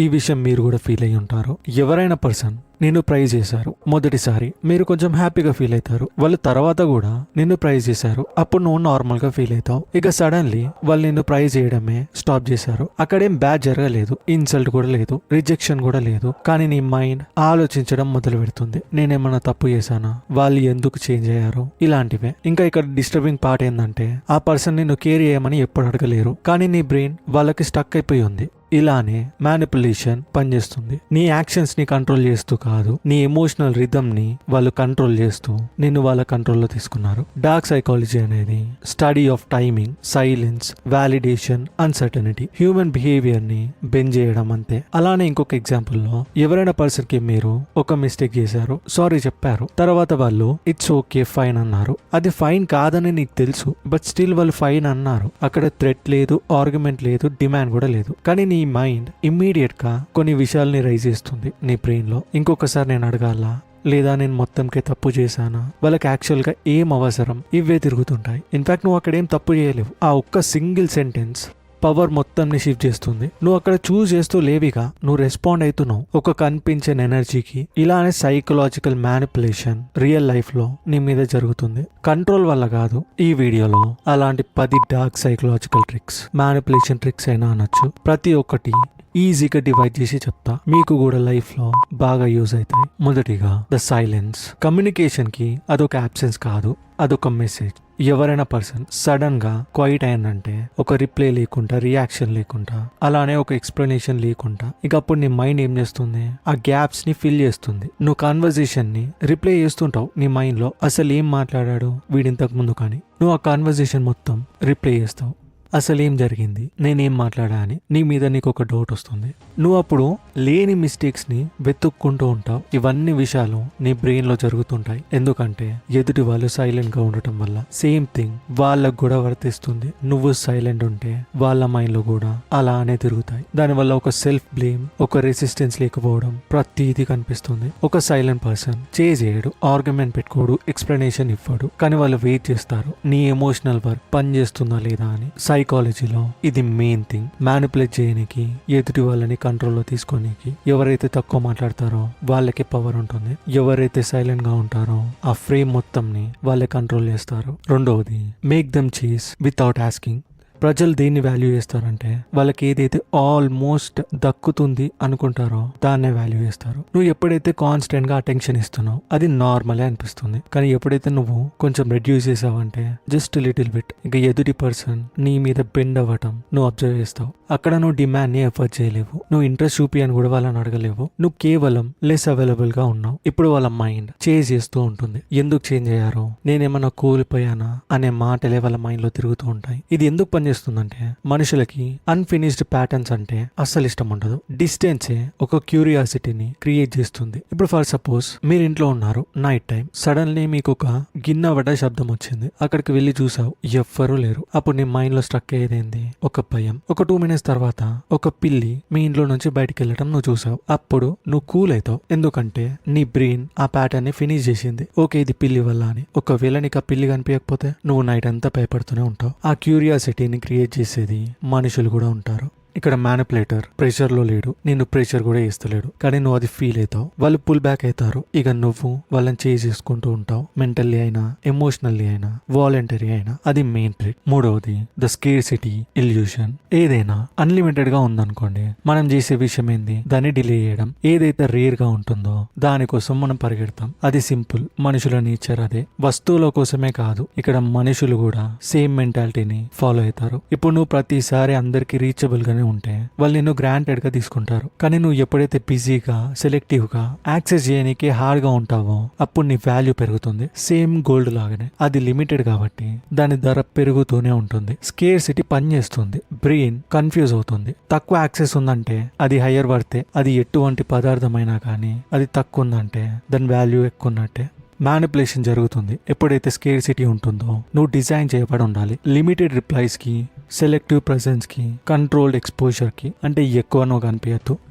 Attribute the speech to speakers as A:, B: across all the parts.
A: ఈ విషయం మీరు కూడా ఫీల్ అయ్యి ఉంటారు. ఎవరైనా పర్సన్ నిన్ను ప్రైజ్ చేశారు మొదటిసారి, మీరు కొంచెం హ్యాపీగా ఫీల్ అవుతారు. వాళ్ళు తర్వాత కూడా నిన్ను ప్రైజ్ చేశారు, అప్పుడు నువ్వు నార్మల్ గా ఫీల్ అవుతావు. ఇక సడన్లీ వాళ్ళు నిన్ను ప్రైజ్ చేయడమే స్టాప్ చేశారు. అక్కడేం బ్యాడ్ జరగలేదు, ఇన్సల్ట్ కూడా లేదు, రిజెక్షన్ కూడా లేదు. కానీ నీ మైండ్ ఆలోచించడం మొదలు పెడుతుంది, నేనేమన్నా తప్పు చేశానా, వాళ్ళు ఎందుకు చేంజ్ అయ్యారు, ఇలాంటివే. ఇంకా ఇక్కడ డిస్టర్బింగ్ పార్ట్ ఏంటంటే ఆ పర్సన్ నిన్ను కేర్ చేయమని ఎప్పుడు అడగలేరు, కానీ నీ బ్రెయిన్ వాళ్ళకి స్టక్ అయిపోయి ఉంది. ఇలానే మ్యానిపులేషన్ పనిచేస్తుంది. నీ యాక్షన్స్ ని కంట్రోల్ చేస్తూ కాదు, నీ ఎమోషనల్ రిథమ్ ని వాళ్ళు కంట్రోల్ చేస్తూ నిన్ను వాళ్ళ కంట్రోల్లో తీసుకున్నారు. డార్క్ సైకాలజీ అనేది study of timing, silence, validation, uncertainty, human behaviour ని బెండ్ చేయడం అంతే. అలానే ఇంకొక ఎగ్జాంపుల్ లో ఎవరైనా పర్సన్ కి మీరు ఒక మిస్టేక్ చేశారు, సారీ చెప్పారు, తర్వాత వాళ్ళు ఇట్స్ ఓకే ఫైన్ అన్నారు. అది ఫైన్ కాదని నీకు తెలుసు, బట్ స్టిల్ వాళ్ళు ఫైన్ అన్నారు. అక్కడ థ్రెట్ లేదు, ఆర్గ్యుమెంట్ లేదు, డిమాండ్ కూడా లేదు. కానీ నీ మైండ్ ఇమ్మీడియట్ గా కొన్ని విషయాల్ని రైజ్ చేస్తుంది నీ బ్రెయిన్ లో. ఇంకొకసారి నేను అడగాల, లేదా నేను మొత్తంకే తప్పు చేశానా, వాళ్ళకి యాక్చువల్ గా ఏం అవసరం, ఇవే తిరుగుతుంటాయి. ఇన్ఫాక్ట్ నువ్వు అక్కడ ఏం తప్పు చేయలేవు. ఆ ఒక్క సింగిల్ సెంటెన్స్ పవర్ మొత్తం షిఫ్ట్ చేస్తుంది. నువ్వు అక్కడ చూస్ చేస్తూ లేవిగా నువ్వు రెస్పాండ్ అవుతున్నావు ఒక కనిపించని ఎనర్జీకి. ఇలానే సైకలాజికల్ మ్యానిపులేషన్ రియల్ లైఫ్ లో నీ మీద జరుగుతుంది, కంట్రోల్ వల్ల కాదు. ఈ వీడియోలో అలాంటి 10 dark psychological tricks, manipulation tricks అయినా అనొచ్చు, ప్రతి ఒక్కటి ఈజీగా డివైడ్ చేసి చెప్తా, మీకు కూడా లైఫ్ లో బాగా యూజ్ అవుతాయి. మొదటిగా ద సైలెన్స్. కమ్యూనికేషన్ కి అదొక అబ్సెన్స్ కాదు, అదొక మెసేజ్. ఎవరైనా పర్సన్ సడన్ గా క్వైట్ అయిందంటే, ఒక రిప్లై లేకుండా, రియాక్షన్ లేకుండా, అలానే ఒక ఎక్స్ప్లెనేషన్ లేకుండా, ఇక అప్పుడు నీ మైండ్ ఏం చేస్తుంది, ఆ గ్యాప్స్ ని ఫిల్ చేస్తుంది. నువ్వు కాన్వర్జేషన్ ని రిప్లై చేస్తుంటావు నీ మైండ్ లో, అసలు ఏం మాట్లాడాడు వీడింతకు ముందు, కానీ నువ్వు ఆ కాన్వర్జేషన్ మొత్తం రిప్లై చేస్తావు. అసలు ఏం జరిగింది, నేనేం మాట్లాడా అని నీ మీద నీకు ఒక డౌట్ వస్తుంది. నువ్వు అప్పుడు లేని మిస్టేక్స్ ని వెతుక్కుంటూ ఉంటావు. ఇవన్నీ విషయాలు నీ బ్రెయిన్ లో జరుగుతుంటాయి, ఎందుకంటే ఎదుటి వాళ్ళు సైలెంట్ గా ఉండటం వల్ల. సేమ్ థింగ్ వాళ్ళకు కూడా వర్తిస్తుంది. నువ్వు సైలెంట్ ఉంటే వాళ్ళ మైండ్ లో కూడా అలానే తిరుగుతాయి. దానివల్ల ఒక సెల్ఫ్ బ్లేమ్, ఒక రెసిస్టెన్స్ లేకపోవడం ప్రతిదీ కనిపిస్తుంది. ఒక సైలెంట్ పర్సన్ చేయడు, ఆర్గ్యుమెంట్ పెట్టుకోడు, ఎక్స్ప్లెనేషన్ ఇవ్వడు, కానీ వాళ్ళు వెయిట్ చేస్తారు నీ ఎమోషనల్ వర్క్ పని చేస్తుందా లేదా అని. సైకాలజీలో ఇది మెయిన్ థింగ్. మ్యానిపులేట్ చేయడానికి, ఎదుటి వాళ్ళని కంట్రోల్లో తీసుకోనికి. ఎవరైతే తక్కువ మాట్లాడతారో వాళ్ళకి పవర్ ఉంటుంది, ఎవరైతే సైలెంట్ గా ఉంటారో ఆ ఫ్రేమ్ మొత్తం ని వాళ్ళే కంట్రోల్ చేస్తారు. రెండవది, మేక్ దెమ్ చేస్ వితౌట్ ఆస్కింగ్. ప్రజలు దేన్ని వాల్యూ చేస్తారంటే, వాళ్ళకి ఏదైతే ఆల్మోస్ట్ దక్కుతుంది అనుకుంటారో దాన్నే వాల్యూ చేస్తారు. నువ్వు ఎప్పుడైతే కాన్స్టెంట్ గా అటెన్షన్ ఇస్తున్నావు అది నార్మలే అనిపిస్తుంది, కానీ ఎప్పుడైతే నువ్వు కొంచెం రెడ్యూస్ చేసావంటే, జస్ట్ లిటిల్ బిట్, ఇక ఎదుటి పర్సన్ నీ మీద బెండ్ అవ్వటం నువ్వు అబ్జర్వ్ చేస్తావు. అక్కడ నువ్వు డిమాండ్ ని ఎఫర్ట్ చేయలేవు, నువ్వు ఇంట్రెస్ట్ చూపి అని కూడా వాళ్ళని అడగలేవు. నువ్వు కేవలం లెస్ అవైలబుల్ గా ఉన్నావు. ఇప్పుడు వాళ్ళ మైండ్ చేంజ్ చేస్తూ ఉంటుంది. ఎందుకు చేంజ్ అయ్యారో, నేనేమన్నా కోల్పోయానా అనే మాటలే వాళ్ళ మైండ్ లో తిరుగుతూ ఉంటాయి. ఇది ఎందుకు పనిచేస్తుందంటే, మనుషులకి అన్ఫినిష్డ్ ప్యాటర్న్స్ అంటే అస్సలు ఇష్టం ఉండదు. డిస్టెన్సే ఒక క్యూరియాసిటీని క్రియేట్ చేస్తుంది. ఇప్పుడు ఫర్ సపోజ్ మీరు ఇంట్లో ఉన్నారు, నైట్ టైం, సడన్లీ మీకు ఒక గిన్నె పడ్డ శబ్దం వచ్చింది. అక్కడికి వెళ్ళి చూసావు, ఎవ్వరూ లేరు. అప్పుడు నీ మైండ్ లో స్ట్రక్ అయ్యేది ఒక భయం. ఒక 2 minutes తర్వాత ఒక పిల్లి మీ ఇంట్లో నుంచి బయటికి వెళ్ళటం నువ్వు చూసావు. అప్పుడు నువ్వు కూల్ అవుతావు, ఎందుకంటే నీ బ్రెయిన్ ఆ ప్యాటర్న్ ని ఫినిష్ చేసింది. ఓకే, ఇది పిల్లి వల్ల అని. ఒకవేళ నీకు ఆ పిల్లి కనిపించకపోతే నువ్వు నైట్ అంతా భయపడుతూనే ఉంటావు. ఆ క్యూరియాసిటీని క్రియేట్ చేసేది మనుషులు కూడా ఉంటారు. ఇక్కడ మ్యానిపులేటర్ ప్రెషర్ లో లేడు, నిన్ను ప్రెషర్ కూడా వేస్తలేడు, కానీ నువ్వు అది ఫీల్ అవుతావు. వాళ్ళు పుల్ బ్యాక్ అవుతారు, ఇక నువ్వు వాళ్ళని చేంజ్ చేసుకుంటూ ఉంటావు. మెంటల్లీ అయినా, ఎమోషనల్లీ అయినా, వాలంటరీ అయినా. అది మెయిన్ ట్రిక్. మూడవది, ద స్కేర్సిటీ ఇల్యూషన్. ఏదైనా అన్లిమిటెడ్ గా ఉందనుకోండి, మనం చేసే విషయం ఏంది, దాన్ని డిలే చేయడం. ఏదైతే రేర్ గా ఉంటుందో దానికోసం మనం పరిగెడతాం. అది సింపుల్, మనుషుల నేచర్ అదే. వస్తువుల కోసమే కాదు, ఇక్కడ మనుషులు కూడా సేమ్ మెంటాలిటీని ఫాలో అవుతారు. ఇప్పుడు నువ్వు ప్రతిసారి అందరికి రీచబుల్ గానే ఉంటే వాళ్ళు నిన్ను గ్రాంటెడ్ గా తీసుకుంటారు, కానీ నువ్వు ఎప్పుడైతే బిజీగా, సెలెక్టివ్ గా, యాక్సెస్ చేయడానికి హార్డ్ గా ఉంటావో అప్పుడు నీ వాల్యూ పెరుగుతుంది. సేమ్ గోల్డ్ లాగానే అది లిమిటెడ్ కాబట్టి దాని ధర పెరుగుతూనే ఉంటుంది. స్కేర్సిటీ పని చేస్తుంది, బ్రెయిన్ కన్ఫ్యూజ్ అవుతుంది. తక్కువ యాక్సెస్ ఉందంటే అది హయ్యర్ వర్తే, అది ఎటువంటి పదార్థమైనా కానీ. అది తక్కువ ఉందంటే దాని వాల్యూ ఎక్కువ ఉన్నట్టే. మ్యానిపులేషన్ జరుగుతుంది. ఎప్పుడైతే స్కేర్సిటీ ఉంటుందో నువ్వు డిజైన్ చేయబడి ఉండాలి. లిమిటెడ్ రిప్లైస్ కి, సెలెక్టివ్ ప్రెజెన్స్ కి, కంట్రోల్డ్ ఎక్స్పోజర్ కి. అంటే ఎక్కువ నువ్వు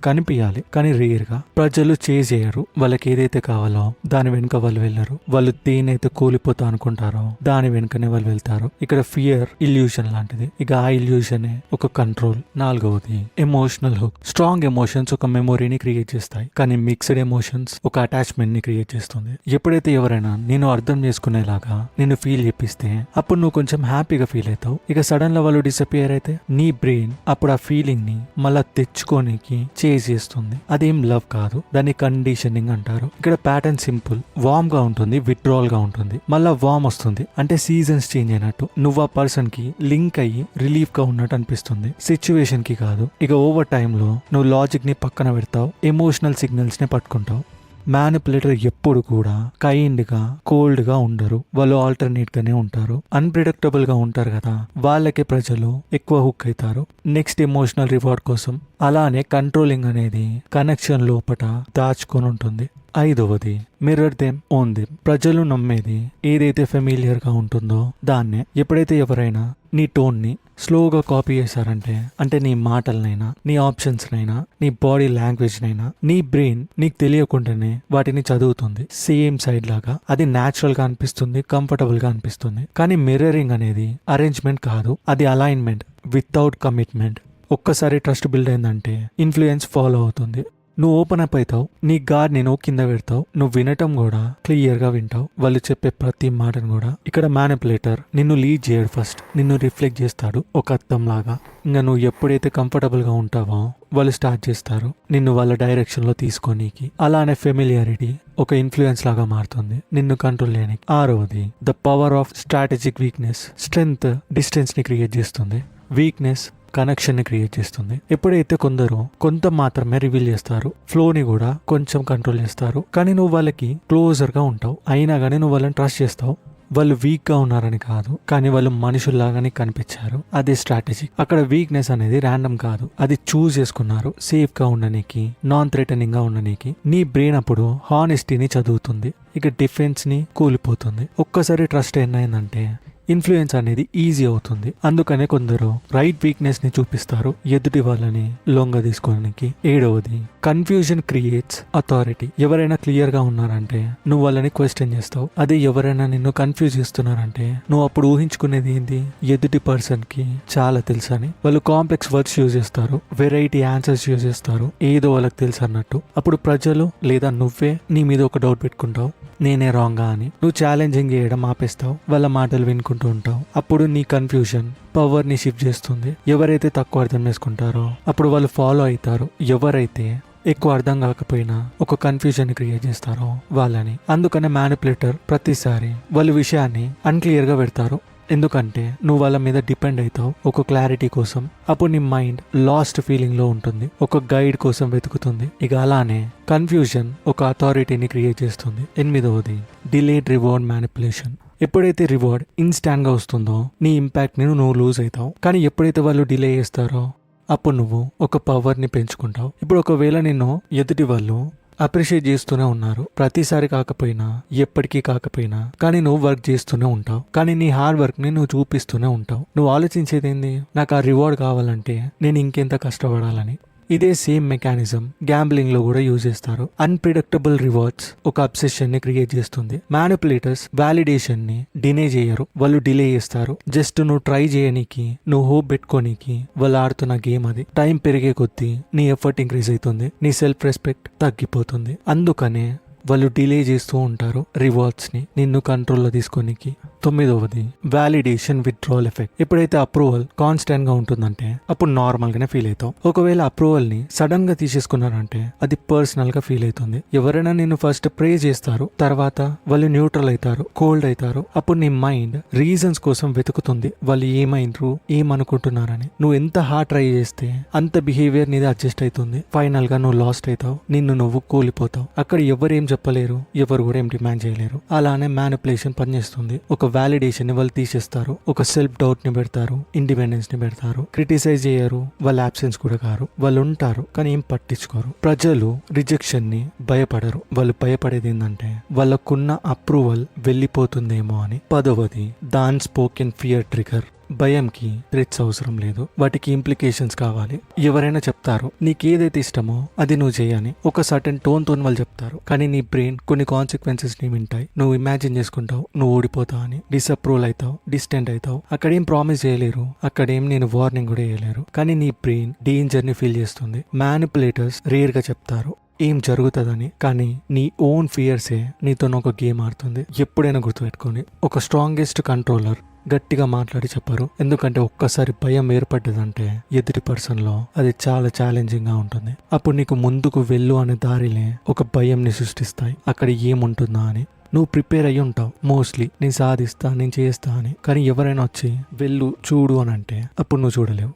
A: కనిపించాలి కానీ రేర్ గా. ప్రజలు చేజ్ చేయరు. వాళ్ళకి ఏదైతే కావాలో దాని వెనుక వాళ్ళు వెళ్ళరు. వాళ్ళు దేనైతే కూలిపోతా అనుకుంటారో దాని వెనుకనే వాళ్ళు వెళ్తారు. ఇక్కడ ఫియర్ ఇల్యూషన్ లాంటిది. ఇక ఆ ఇల్యూషన్ ఒక కంట్రోల్. 4వది ఎమోషనల్ హుక్. స్ట్రాంగ్ ఎమోషన్స్ ఒక మెమొరీని క్రియేట్ చేస్తాయి, కానీ మిక్స్డ్ ఎమోషన్స్ ఒక అటాచ్మెంట్ ని క్రియేట్ చేస్తుంది. ఎప్పుడైతే ఎవరైనా నేను అర్థం చేసుకునేలాగా నేను ఫీల్ చేపిస్తే అప్పుడు నువ్వు కొంచెం హ్యాపీగా ఫీల్ అవుతావు. ఇక సడన్ గా వాళ్ళు డిసపియర్ అయితే నీ బ్రెయిన్ అప్పుడు ఆ ఫీలింగ్ ని మళ్ళా తెచ్చుకోనికి చేజ్ చేస్తుంది. అదేం లవ్ కాదు, దాన్ని కండిషనింగ్ అంటారు. ఇక్కడ ప్యాటర్న్ సింపుల్. వార్మ్ గా ఉంటుంది, విత్డ్రాల్ గా ఉంటుంది, మళ్ళా వార్మ్ వస్తుంది. అంటే సీజన్స్ చేంజ్ అయినట్టు. నువ్వు ఆ పర్సన్ కి లింక్ అయ్యి రిలీఫ్ గా ఉన్నట్టు అనిపిస్తుంది, సిచ్యువేషన్ కి కాదు. ఇక ఓవర్ టైమ్ లో నువ్వు లాజిక్ ని పక్కన పెడతావు, ఎమోషనల్ సిగ్నల్స్ ని పట్టుకుంటావు. మ్యానిపులేటర్ ఎప్పుడు కూడా కైండ్ గా, కోల్డ్ గా ఉండరు. వాళ్ళు ఆల్టర్నేట్ గానే ఉంటారు. అన్ప్రిడిక్టబుల్ గా ఉంటారు కదా, వాళ్ళకే ప్రజలు ఎక్కువ హుక్ అవుతారు నెక్స్ట్ ఎమోషనల్ రివార్డ్ కోసం. అలానే కంట్రోలింగ్ అనేది కనెక్షన్ లోపట దాచుకొని ఉంటుంది. 5వది మిర్రర్ దెమ్ ఓన్ దెమ్. ప్రజలు నమ్మేది ఏదైతే ఫెమిలియర్ గా ఉంటుందో దాన్నే. ఎప్పుడైతే ఎవరైనా నీ టోన్ ని స్లోగా కాపీ చేశారంటే, అంటే నీ మాటలనైనా, నీ ఆప్షన్స్ నైనా, నీ బాడీ లాంగ్వేజ్ నైనా, నీ బ్రెయిన్ నీకు తెలియకుండానే వాటిని చదువుతుంది సేమ్ సైడ్ లాగా. అది న్యాచురల్ గా అనిపిస్తుంది, కంఫర్టబుల్ గా అనిపిస్తుంది. కానీ మిర్రరింగ్ అనేది అరేంజ్మెంట్ కాదు, అది అలైన్మెంట్ వితౌట్ కమిట్మెంట్. ఒక్కసారి ట్రస్ట్ బిల్డ్ అయిందంటే ఇన్ఫ్లుయెన్స్ ఫాలో అవుతుంది. నువ్వు ఓపెన్ అప్ అవుతావు, నీ గార్డ్ని నువ్వు కింద పెడతావు, నువ్వు వినటం కూడా క్లియర్ గా వింటావు, వాళ్ళు చెప్పే ప్రతి మాటను కూడా. ఇక్కడ మ్యానిపులేటర్ నిన్ను లీడ్ చేయడు, ఫస్ట్ నిన్ను రిఫ్లెక్ట్ చేస్తాడు ఒక అద్దం లాగా. ఇంకా నువ్వు ఎప్పుడైతే కంఫర్టబుల్ గా ఉంటావో వాళ్ళు స్టార్ట్ చేస్తారు నిన్ను వాళ్ళ డైరెక్షన్ లో తీసుకోనీకి. అలానే ఫెమిలియారిటీ ఒక ఇన్ఫ్లుయెన్స్ లాగా మారుతుంది నిన్ను కంట్రోల్ చేయడానికి. 6వది the power of strategic weakness. Strength distance ని క్రియేట్ చేస్తుంది, వీక్నెస్ కనెక్షన్ ని క్రియేట్ చేస్తుంది. ఎప్పుడైతే కొందరు కొంత మాత్రమే రివీల్ చేస్తారు, ఫ్లో ని కూడా కొంచెం కంట్రోల్ చేస్తారు, కానీ నువ్వు వాళ్ళకి క్లోజర్ గా ఉంటావు, అయినా కానీ నువ్వు వాళ్ళని ట్రస్ట్ చేస్తావు. వాళ్ళు వీక్ గా ఉన్నారని కాదు, కానీ వాళ్ళు మనుషుల్లాగానే కనిపించారు. అదే స్ట్రాటజీ. అక్కడ వీక్నెస్ అనేది ర్యాండమ్ కాదు, అది చూస్ చేసుకున్నారు సేఫ్ గా ఉండనీకి, నాన్ థ్రెటనింగ్ గా ఉండనీకి. నీ బ్రెయిన్ అప్పుడు హానెస్టీని చదువుతుంది, ఇక డిఫెన్స్ ని కూలిపోతుంది. ఒక్కసారి ట్రస్ట్ ఏమైందంటే ఇన్ఫ్లుయెన్స్ అనేది ఈజీ అవుతుంది. అందుకనే కొందరు రైట్ వీక్నెస్ ని చూపిస్తారు ఎదుటి వాళ్ళని లొంగ తీసుకోవడానికి. 7వది కన్ఫ్యూజన్ క్రియేట్స్ అథారిటీ. ఎవరైనా క్లియర్ గా ఉన్నారంటే నువ్వు వాళ్ళని క్వశ్చన్ చేస్తావు. అదే ఎవరైనా నిన్ను కన్ఫ్యూజ్ చేస్తున్నారంటే నువ్వు అప్పుడు ఊహించుకునేది ఏంటి, ఎదుటి పర్సన్ కి చాలా తెలుసు అని. వాళ్ళు కాంప్లెక్స్ వర్డ్స్ యూజ్ చేస్తారు, వెరైటీ ఆన్సర్స్ యూజ్ చేస్తారు, ఏదో వాళ్ళకి తెలుసు అన్నట్టు. అప్పుడు ప్రజలు లేదా నువ్వే నీ మీద ఒక డౌట్ పెట్టుకుంటావు, నేనే రాంగా అని. నువ్వు ఛాలెంజింగ్ చేయడం ఆపేస్తావు, వాళ్ళ మాటలు వినుకుంటూ ఉంటావు. అప్పుడు నీ కన్ఫ్యూజన్ పవర్ ని షిఫ్ట్ చేస్తుంది. ఎవరైతే తక్కువ అర్థం చేసుకుంటారో అప్పుడు వాళ్ళు ఫాలో అవుతారు, ఎవరైతే ఎక్కువ అర్థం కాకపోయినా ఒక కన్ఫ్యూజన్ ని క్రియేట్ చేస్తారో వాళ్ళని. అందుకనే మ్యానిపులేటర్ ప్రతిసారి వాళ్ళ విషయాన్ని అన్క్లియర్ గా పెడతారు, ఎందుకంటే నువ్వు వాళ్ళ మీద డిపెండ్ అవుతావు ఒక క్లారిటీ కోసం. అప్పుడు నీ మైండ్ లాస్ట్ ఫీలింగ్ లో ఉంటుంది, ఒక గైడ్ కోసం వెతుకుతుంది. ఇక అలానే కన్ఫ్యూజన్ ఒక అథారిటీని క్రియేట్ చేస్తుంది. 8వది డిలేడ్ రివార్డ్ మ్యానిపులేషన్. ఎప్పుడైతే రివార్డ్ ఇన్స్టాంట్ గా వస్తుందో నీ ఇంపాక్ట్ ని నువ్వు లూజ్ అవుతావు, కానీ ఎప్పుడైతే వాళ్ళు డిలే చేస్తారో అప్పుడు నువ్వు ఒక పవర్ ని పెంచుకుంటావు. ఇప్పుడు ఒకవేళ నిన్ను ఎదుటి వాళ్ళు అప్రిషియేట్ చేస్తూనే ఉన్నారు, ప్రతిసారి కాకపోయినా ఎప్పటికీ కాకపోయినా, కానీ నువ్వు వర్క్ చేస్తూనే ఉంటావు, కానీ నీ హార్డ్ వర్క్ ని నువ్వు చూపిస్తూనే ఉంటావు. నువ్వు ఆలోచించేది ఏంది, నాకు ఆ రివార్డ్ కావాలంటే నేను ఇంకెంత కష్టపడాలని. ఇదే సేమ్ మెకానిజం గ్యాంబ్లింగ్ లో కూడా యూజ్ చేస్తారు. అన్ప్రిడిక్టబుల్ రివార్డ్స్ ఒక అబ్సెషన్ ని క్రియేట్ చేస్తుంది. మ్యానిపులేటర్స్ వాలిడేషన్ ని డినే చేయరు, వాళ్ళు డిలే చేస్తారు. జస్ట్ నువ్వు ట్రై చేయనీకి, నువ్వు హోప్ పెట్టుకోనీకి వాళ్ళు ఆడుతున్న గేమ్ అది. టైం పెరిగే కొద్దీ నీ ఎఫర్ట్ ఇంక్రీజ్ అవుతుంది, నీ సెల్ఫ్ రెస్పెక్ట్ తగ్గిపోతుంది. అందుకనే వాళ్ళు డిలే చేస్తూ ఉంటారు రివార్డ్స్ ని నిన్ను కంట్రోల్లో తీసుకోనికి. 9వది వాలిడేషన్ విత్డ్రాల్ ఎఫెక్ట్. ఎప్పుడైతే అప్రూవల్ కాన్స్టెంట్ గా ఉంటుందంటే అప్పుడు నార్మల్ గానే ఫీల్ అవుతావు. ఒకవేళ అప్రూవల్ ని సడన్ గా తీసేసుకున్నారంటే అది పర్సనల్ గా ఫీల్ అవుతుంది. ఎవరైనా నిన్ను ఫస్ట్ ప్రేజ్ చేస్తారు, తర్వాత వాళ్ళు న్యూట్రల్ అవుతారు, కోల్డ్ అవుతారు. అప్పుడు నీ మైండ్ రీజన్స్ కోసం వెతుకుతుంది, వాళ్ళు ఏమైండ్రు, ఏమనుకుంటున్నారని. నువ్వు ఎంత హార్డ్ ట్రై చేస్తే అంత బిహేవియర్ నీది అడ్జస్ట్ అవుతుంది. ఫైనల్ గా నువ్వు లాస్ట్ అవుతావు, నిన్ను నువ్వు కూలిపోతావు. అక్కడ ఎవరేం చెప్పలేరు, ఎవరు కూడా ఏం డిమాండ్ చేయలేరు. అలానే మ్యానిపులేషన్ పనిచేస్తుంది. ఒక వ్యాలిడేషన్ ని వాళ్ళు తీసేస్తారు, ఒక సెల్ఫ్ డౌట్ ని పెడతారు, ఇండిపెండెన్స్ ని పెడతారు, క్రిటిసైజ్ చేయరు, వాళ్ళ అబ్సెన్స్ కూడా కారు, వాళ్ళు ఉంటారు కానీ ఏం పట్టించుకోరు. ప్రజలు రిజెక్షన్ ని భయపడరు, వాళ్ళు భయపడేది ఏంటంటే వాళ్ళకున్న అప్రూవల్ వెళ్ళిపోతుందేమో అని. 10వది దాన్ స్పోకెన్ ఫియర్ ట్రిగర్. భయంకి థ్రెట్స్ అవసరం లేదు, వాటికి ఇంప్లికేషన్స్ కావాలి. ఎవరైనా చెప్తారు నీకు ఏదైతే ఇష్టమో అది నువ్వు చేయని, ఒక సర్టెన్ టోన్ తోని వాళ్ళు చెప్తారు, కానీ నీ బ్రెయిన్ కొన్ని కాన్సిక్వెన్సెస్ ని వింటాయి. నువ్వు ఇమాజిన్ చేసుకుంటావు నువ్వు ఓడిపోతావు అని, డిసప్రూవల్ అవుతావు, డిస్టెంట్ అవుతావు. అక్కడేం ప్రామిస్ చేయలేరు, అక్కడేం నేను వార్నింగ్ కూడా చేయలేరు, కానీ నీ బ్రెయిన్ డేంజర్ ని ఫీల్ చేస్తుంది. మ్యానిపులేటర్స్ రేర్ గా చెప్తారు ఏం జరుగుతుందని, కానీ నీ ఓన్ ఫియర్సే నీతో ఒక గేమ్ ఆడుతుంది. ఎప్పుడైనా గుర్తుపెట్టుకోండి, ఒక స్ట్రాంగెస్ట్ కంట్రోలర్ గట్టిగా మాట్లాడి చెప్పారు, ఎందుకంటే ఒక్కసారి భయం ఏర్పడ్డదంటే ఎదుటి పర్సన్ లో అది చాలా ఛాలెంజింగ్ గా ఉంటుంది. అప్పుడు నీకు ముందుకు వెళ్ళు అనే దారిలే ఒక భయం ని సృష్టిస్తాయి, అక్కడ ఏముంటుందా అని. నువ్వు ప్రిపేర్ అయ్యి ఉంటావు మోస్ట్లీ, నేను సాధిస్తా, నేను చేస్తా అని, కానీ ఎవరైనా వచ్చి వెళ్ళు చూడు అని అంటే అప్పుడు నువ్వు చూడలేవు.